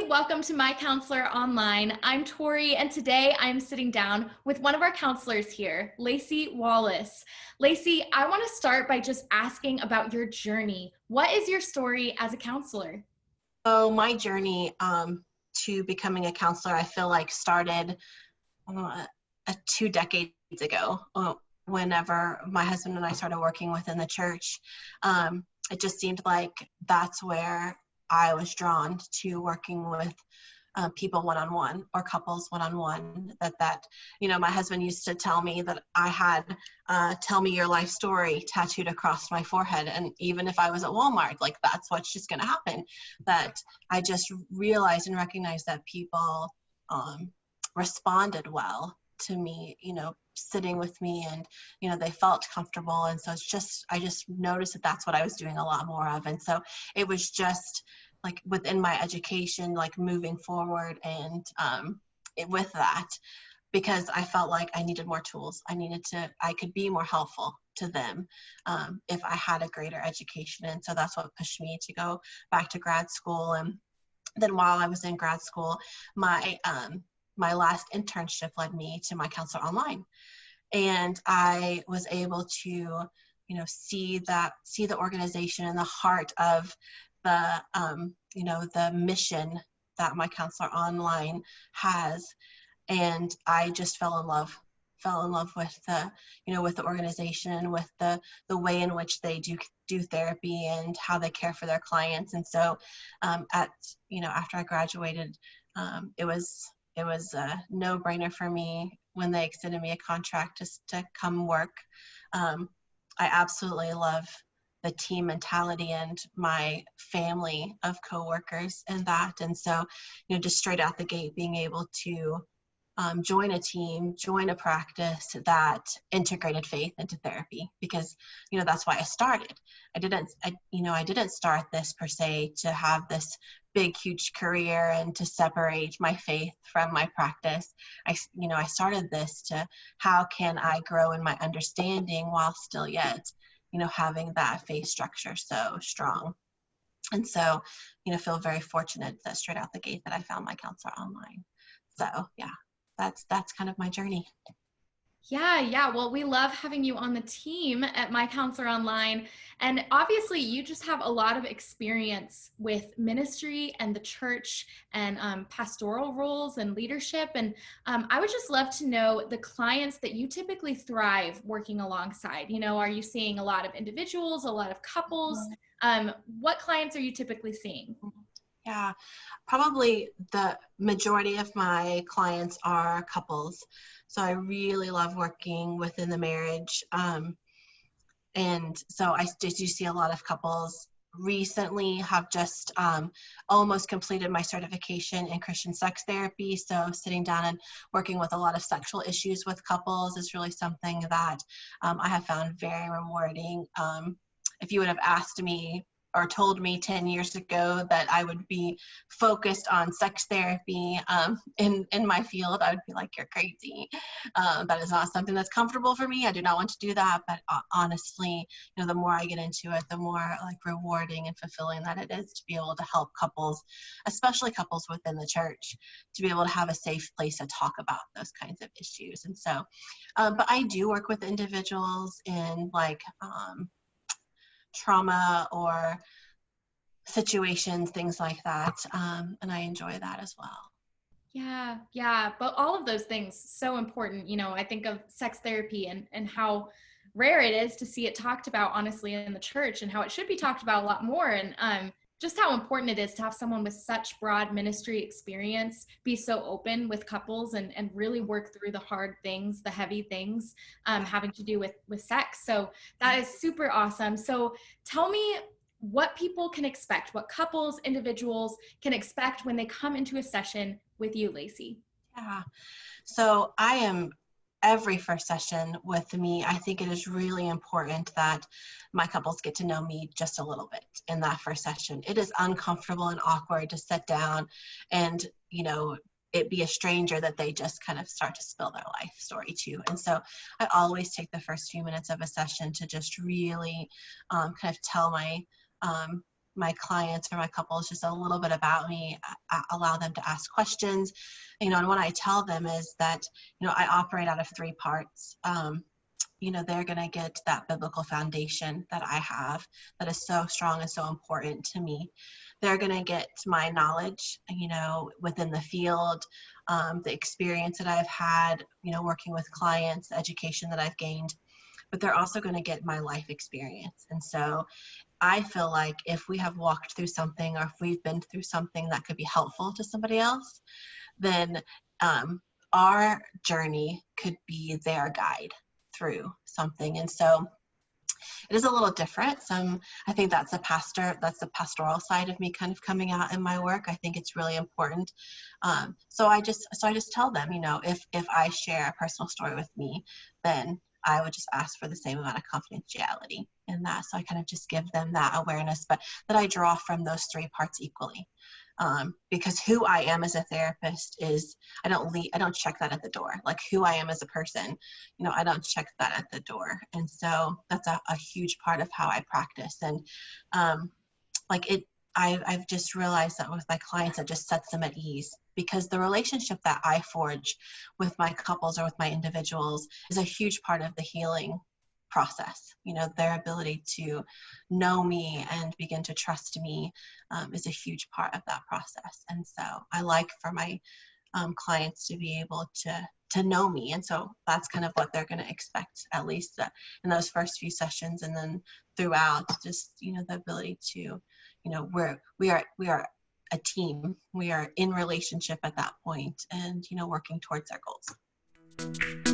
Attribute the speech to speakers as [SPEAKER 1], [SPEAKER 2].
[SPEAKER 1] welcome to My Counselor Online. I'm Tori, and today I'm sitting down with one of our counselors here, Lacey Wallace. Lacey, I want to start by just asking about your journey. What is your story as a counselor?
[SPEAKER 2] So my journey to becoming a counselor, I feel like started 2 decades ago. Whenever my husband and I started working within the church, it just seemed like that's where I was drawn to working with people one-on-one or couples one-on-one. My husband used to tell me that I had tell me your life story tattooed across my forehead. And even if I was at Walmart, like that's what's just going to happen. But I just realized and recognized that people responded well to me, sitting with me, and they felt comfortable. And so I just noticed that that's what I was doing a lot more of. And so it was just like within my education, like moving forward, and with that, because I felt like I needed more tools. I could be more helpful to them if I had a greater education. And so that's what pushed me to go back to grad school. And then while I was in grad school, my last internship led me to MyCounselor.Online. And I was able to, see the organization and the heart of the mission that MyCounselor.Online has. And I just fell in love with the organization, with the way in which they do therapy and how they care for their clients. And so after I graduated, it was a no-brainer for me when they extended me a contract just to come work. I absolutely love the team mentality and my family of coworkers and that. And so, just straight out the gate, being able to join a team, join a practice that integrated faith into therapy, because, that's why I started. I didn't start this per se to have this big, huge career and to separate my faith from my practice. I started this to how can I grow in my understanding while still yet, having that faith structure so strong. And so, feel very fortunate that straight out the gate that I found MyCounselor.Online. So yeah, that's kind of my journey.
[SPEAKER 1] Yeah. Well, we love having you on the team at My Counselor Online. And obviously, you just have a lot of experience with ministry and the church and pastoral roles and leadership. And I would just love to know the clients that you typically thrive working alongside. Are you seeing a lot of individuals, a lot of couples? What clients are you typically seeing?
[SPEAKER 2] Yeah, probably the majority of my clients are couples. So I really love working within the marriage. And so I do see a lot of couples. Recently have just almost completed my certification in Christian sex therapy. So sitting down and working with a lot of sexual issues with couples is really something that I have found very rewarding. If you would have asked me or told me 10 years ago that I would be focused on sex therapy in my field, I would be like, you're crazy. That is not something that's comfortable for me. I do not want to do that. But honestly, the more I get into it, the more like rewarding and fulfilling that it is to be able to help couples, especially couples within the church, to be able to have a safe place to talk about those kinds of issues. And so, but I do work with individuals in like, trauma or situations, things like that. And I enjoy that as well.
[SPEAKER 1] Yeah. But all of those things, so important. I think of sex therapy and how rare it is to see it talked about, honestly, in the church, and how it should be talked about a lot more. And just how important it is to have someone with such broad ministry experience be so open with couples and really work through the hard things, the heavy things having to do with sex. So that is super awesome. So tell me what people can expect, what couples, individuals can expect when they come into a session with you, Lacey.
[SPEAKER 2] Yeah. So every first session with me, I think it is really important that my couples get to know me just a little bit in that first session. It is uncomfortable and awkward to sit down and, it be a stranger that they just kind of start to spill their life story to. And so I always take the first few minutes of a session to just really kind of tell my clients or my couples just a little bit about me, allow them to ask questions, and what I tell them is that, I operate out of three parts. They're going to get that biblical foundation that I have that is so strong and so important to me. They're going to get my knowledge, within the field, the experience that I've had, working with clients, the education that I've gained, but they're also going to get my life experience. And so I feel like if we have walked through something, or if we've been through something that could be helpful to somebody else, then our journey could be their guide through something. And so it is a little different. I think that's the pastoral side of me kind of coming out in my work. I think it's really important. So I just tell them, if I share a personal story with me, then I would just ask for the same amount of confidentiality in that. So I kind of just give them that awareness, but that I draw from those three parts equally. Because who I am as a therapist is, I don't check that at the door. Like who I am as a person, I don't check that at the door. And so that's a huge part of how I practice. And I've just realized that with my clients, it just sets them at ease, because the relationship that I forge with my couples or with my individuals is a huge part of the healing process. Their ability to know me and begin to trust me is a huge part of that process. And so I like for my clients to be able to know me. And so that's kind of what they're going to expect, at least in those first few sessions. And then throughout, just, the ability to, we are a team. We are in relationship at that point and, working towards our goals.